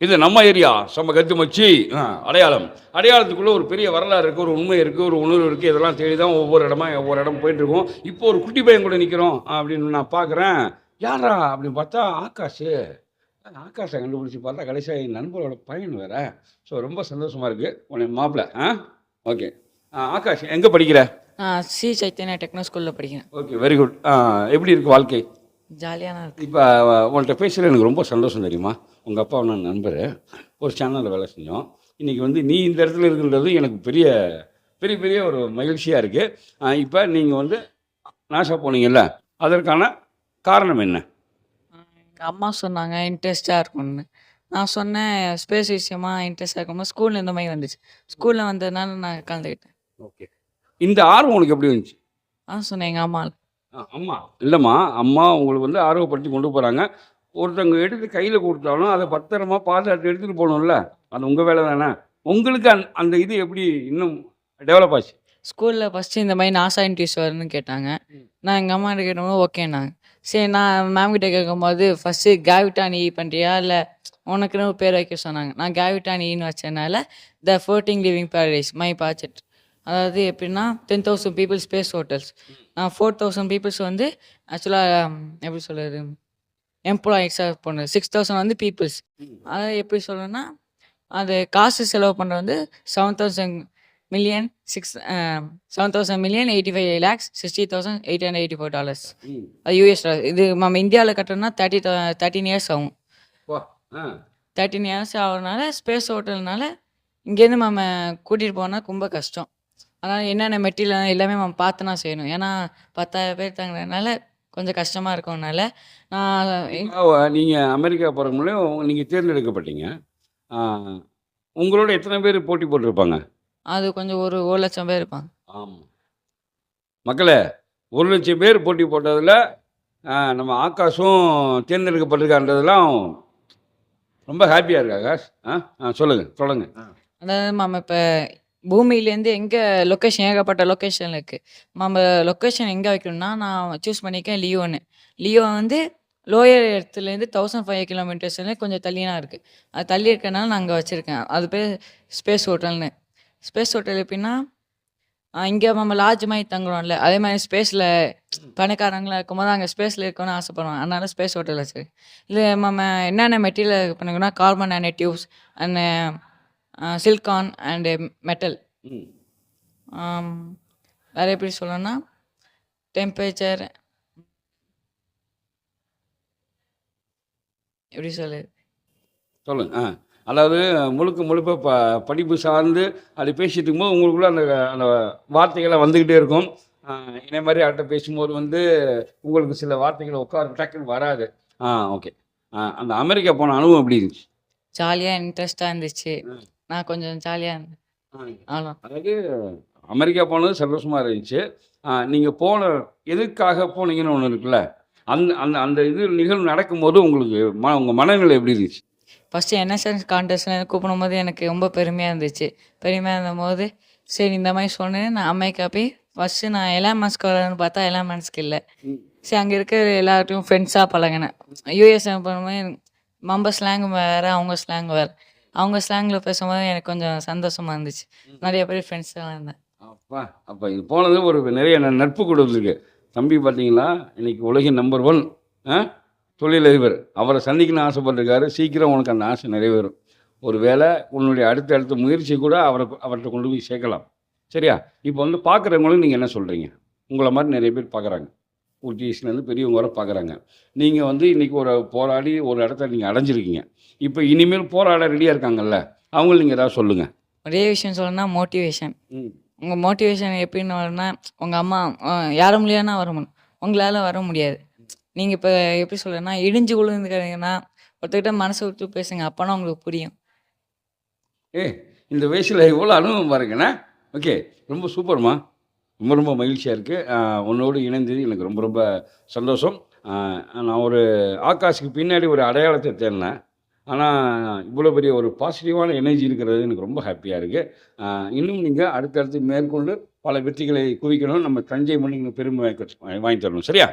இது நம்ம ஏரியா செம்ம கத்து மச்சி. அடையாளம். அடையாளத்துக்குள்ள ஒரு பெரிய வரலாறு இருக்கு, ஒரு உண்மை இருக்கு, ஒரு உணர்வு இருக்கு. இதெல்லாம் தேடி தான் ஒவ்வொரு இடமா ஒவ்வொரு இடம் போயிட்டுருக்கோம். இப்போ ஒரு குட்டி பையன் கூட நிக்கிறோம் அப்படின்னு நான் பார்க்குறேன். யார்றா அப்படின்னு பார்த்தா ஆகாஷு. ஆகாஷ கண்டுபிடிச்சு பார்த்தா கடைசியா என் நண்பரோட பையன் வேற. ஸோ ரொம்ப சந்தோஷமா இருக்கு. உன்னை மாப்பிள. ஓகே. ஆகாஷ் எங்க படிக்கிற? சி சைத்தன்யா டெக்னோ ஸ்கூலில் படிக்கிறேன். Okay very good. எப்படி இருக்கு வாழ்க்கை? ஜாலியாக தான் இருக்கு. இப்போ உங்கள்கிட்ட பேசுகிறது எனக்கு ரொம்ப சந்தோஷம் தெரியுமா? உங்கள் அப்பா நான் நண்பர். ஒரு சேனலில் வேலை செஞ்சோம். இன்றைக்கி வந்து நீ இந்த இடத்துல இருக்கின்றது எனக்கு பெரிய பெரிய பெரிய ஒரு மகிழ்ச்சியாக இருக்குது. இப்போ நீங்கள் வந்து நாசா போனீங்கல்ல, அதற்கான காரணம் என்ன? எங்கள் அம்மா சொன்னாங்க இன்ட்ரெஸ்டாக இருக்கும்னு. நான் சொன்னேன் ஸ்பேஸ் விஷயமா இன்ட்ரெஸ்டாக இருக்கும்போது ஸ்கூலில் இந்த மாதிரி வந்துச்சு. ஸ்கூலில் வந்ததுனால நான் கலந்துக்கிட்டேன். ஓகே. இந்த ஆர்வம் உனக்கு எப்படி வந்துச்சு? சொன்னேன் எங்கள் அம்மா. அம்மா இல்லைம்மா, அம்மா உங்களுக்கு வந்து ஆர்வப்படுத்தி கொண்டு போகிறாங்க. ஒருத்தவங்க எடுத்து கையில் கொடுத்தாலும் அதை பத்திரமா பாதுகாத்து எடுத்துகிட்டு போகணும்ல, அது உங்கள் வேலை தானே. உங்களுக்கு அந்த இது எப்படி இன்னும் டெவலப் ஆச்சு? ஸ்கூலில் ஃபஸ்ட்டு இந்த மாதிரி நாசா இன்ட்ரெஸ்ட் வரும்னு கேட்டாங்க. நான் எங்கள் அம்மா கிட்ட கேட்டபோது ஓகேன்னாங்க. சரி நான் மேம் கிட்ட கேட்கும்போது ஃபஸ்ட்டு கேவிட்டான் இ பண்ணுறியா இல்லை உனக்குன்னு ஒரு பேர் வைக்க சொன்னாங்க. நான் கேவிட்டான் ஈன்னு வச்சதுனால the floating living paradise my project. அதாவது எப்படின்னா 10,000 பீப்புள் ஸ்பேஸ் ஹோட்டல்ஸ். நான் 4,000 பீப்புள்ஸ் வந்து ஆக்சுவலாக எப்படி சொல்கிறது எம்ப்ளாயிஸாக பண்ணது. 6,000 வந்து பீப்புள்ஸ். அதாவது எப்படி சொல்லணும்னா அது காசு செலவு பண்ணுறது வந்து 7,000 மில்லியன் 7,000,085,60,884 டாலர்ஸ். அது யூஎஸ் டாலர். இது நம்ம இந்தியாவில் கட்டணும்னா 13 இயர்ஸ் ஆகும். 13 இயர்ஸ் ஆகிறதுனால ஸ்பேஸ் ஹோட்டல்னால இங்கேருந்து நம்ம கூட்டிகிட்டு போனால் ரொம்ப கஷ்டம். அதனால் என்னென்ன மெட்டீரியல் எல்லாமே நம்ம பார்த்துனா செய்யணும். ஏன்னா 10,000 பேர் தங்குறதுனால கொஞ்சம் கஷ்டமாக இருக்கறனால நான் நீங்கள் அமெரிக்கா போகிற மூலம் நீங்கள் தேர்ந்தெடுக்கப்பட்டீங்க. உங்களோட எத்தனை பேர் போட்டி போட்டிருப்பாங்க? அது கொஞ்சம் ஒரு 1,00,000 பேர் இருப்பாங்க. ஆமாம் மக்களே, 1,00,000 பேர் போட்டி போட்டதில் நம்ம ஆகாஷும் தேர்ந்தெடுக்கப்பட்டிருக்கான்றதெல்லாம் ரொம்ப ஹாப்பியாக இருக்கு ஆகாஷ். சொல்லுங்கள் சொல்லுங்கள். அதாவது நம்ம இப்போ பூமியிலேருந்து எங்கே லொக்கேஷன் ஏகப்பட்ட லொக்கேஷன் இருக்குது. நம்ம லொக்கேஷன் எங்கே வைக்கணும்னா நான் சூஸ் பண்ணியிருக்கேன் லியோன்னு. லியோ வந்து லோயர் எர்த்துலேருந்து 1,500 கிலோமீட்டர்ஸ்லேருந்து கொஞ்சம் தள்ளினா இருக்குது. அது தள்ளி இருக்கனால நான் அங்கே வச்சுருக்கேன். அது பேர் ஸ்பேஸ் ஹோட்டல்னு. ஸ்பேஸ் ஹோட்டல் எப்படின்னா இங்கே நம்ம லாட்ஜ் மாதிரி தங்குறோம்ல, அதே மாதிரி ஸ்பேஸில் பணக்காரங்களாக இருக்கும்போது அங்கே ஸ்பேஸில் இருக்கணும்னு ஆசைப்படுவாங்க. அதனால ஸ்பேஸ் ஹோட்டல் வச்சுருக்கேன். இல்லை நம்ம என்னென்ன மெட்டீரியல் பண்ணுங்கன்னா carbon nano tubes and சில்கான் and metal. வேறு எப்படி சொல்லணும்னா டெம்பரேச்சர் எப்படி சொல்லுங்க. அதாவது முழுக்க படிப்பு சார்ந்து அப்படி பேசிட்டு இருக்கும்போது உங்களுக்குள்ள அந்த அந்த வார்த்தைகள்லாம் வந்துக்கிட்டே இருக்கும். இதே மாதிரி அவர்கிட்ட பேசும்போது வந்து உங்களுக்கு சில வார்த்தைகள் உட்கார டக்குன்னு வராது. ஓகே. அந்த அமெரிக்கா போன அனுபவம் எப்படி இருந்துச்சு? ஜாலியாக இன்ட்ரெஸ்டாக இருந்துச்சு. நான் கொஞ்சம் ஜாலியாக இருந்தேன். அதாவது அமெரிக்கா போனது சந்தோஷமாக இருந்துச்சு. நீங்கள் போன எதுக்காக போனீங்கன்னு ஒன்று இருக்குல்ல, அந்த அந்த அந்த இது நிகழ்வு நடக்கும்போது உங்களுக்கு உங்கள் மனநிலை எப்படி இருந்துச்சு? ஃபஸ்ட்டு என்எஸ்எஸ் கான்டெஸ்ட்டில் கூப்பிடும்போது எனக்கு ரொம்ப பெருமையாக இருந்துச்சு. பெருமையாக இருந்தபோது சரி இந்த மாதிரி சொன்னேன். நான் அமெரிக்கா போய் ஃபஸ்ட்டு நான் எலான் மஸ்க் வரேன்னு பார்த்தா எலான் மஸ்க் இல்லை. சரி அங்கே இருக்கிற எல்லார்ட்டையும் ஃப்ரெண்ட்ஸாக பழகினேன். யூஎஸ் போகும்போது நம்ம ஸ்லாங் வேறு, அவங்க ஸ்லாங் வேறு. அவங்க ஸ்லாங்கில் பேசும்போது எனக்கு கொஞ்சம் சந்தோஷமாக இருந்துச்சு. நிறைய பேர் ஃப்ரெண்ட்ஸெல்லாம் இருந்தேன். அப்போ இது போனது ஒரு நிறைய நட்பு கொடுத்துருக்கு. தம்பி பார்த்தீங்களா, இன்னைக்கு உலகின் நம்பர் 1 தொழிலதிபர். அவரை சந்திக்கணும்னு ஆசைப்பட்டிருக்காரு. சீக்கிரம் உனக்கு அந்த ஆசை நிறைவேறும். ஒரு வேளை உன்னுடைய அடுத்த முயற்சி கூட அவர்கிட்ட கொண்டு போய் சேர்க்கலாம். சரியா? இப்போ வந்து பார்க்குறவங்களும் நீங்கள் என்ன சொல்கிறீங்க? உங்களை மாதிரி நிறைய பேர் பார்க்குறாங்க. குட்டீஸ்லேருந்து பெரியவங்க வர பார்க்குறாங்க. நீங்கள் வந்து இன்றைக்கி ஒரு போராடி ஒரு இடத்த நீங்கள் அடைஞ்சிருக்கீங்க. இப்போ இனிமேல் போராட ரெடியாக இருக்காங்கல்ல, அவங்களும் நீங்கள் ஏதாவது சொல்லுங்கள். ஒரே விஷயம் சொல்லணும்னா மோட்டிவேஷன். உங்கள் மோட்டிவேஷன் எப்படின்னு வரணும்னா உங்கள் அம்மா யார முடியாதுன்னா வர முடியும், உங்களால் வர முடியாது. நீங்கள் இப்போ எப்படி சொல்கிறேன்னா இடிஞ்சு விழுந்துக்கிறீங்கன்னா ஒருத்தர்கிட்ட மனசை விட்டு பேசுங்க, அப்போனா உங்களுக்கு புரியும். இந்த வயசில் எவ்வளோ அனுபவம் பாருங்கண்ணா. ஓகே, ரொம்ப சூப்பர்மா. ரொம்ப மகிழ்ச்சியாக இருக்குது. உன்னோடு இணைந்தது எனக்கு ரொம்ப சந்தோஷம். நான் ஒரு ஆகாஷுக்கு பின்னாடி ஒரு அடையாளத்தை தேடினேன். ஆனால் இவ்வளோ பெரிய ஒரு பாசிட்டிவான எனர்ஜி இருக்கிறது எனக்கு ரொம்ப ஹாப்பியாக இருக்குது. இன்னும் நீங்கள் அடுத்தடுத்து மேற்கொண்டு பல வெற்றிகளை குவிக்கணும். நம்ம தஞ்சை மண்ணுக்கு பெருமை வாங்கி தரணும். சரியா?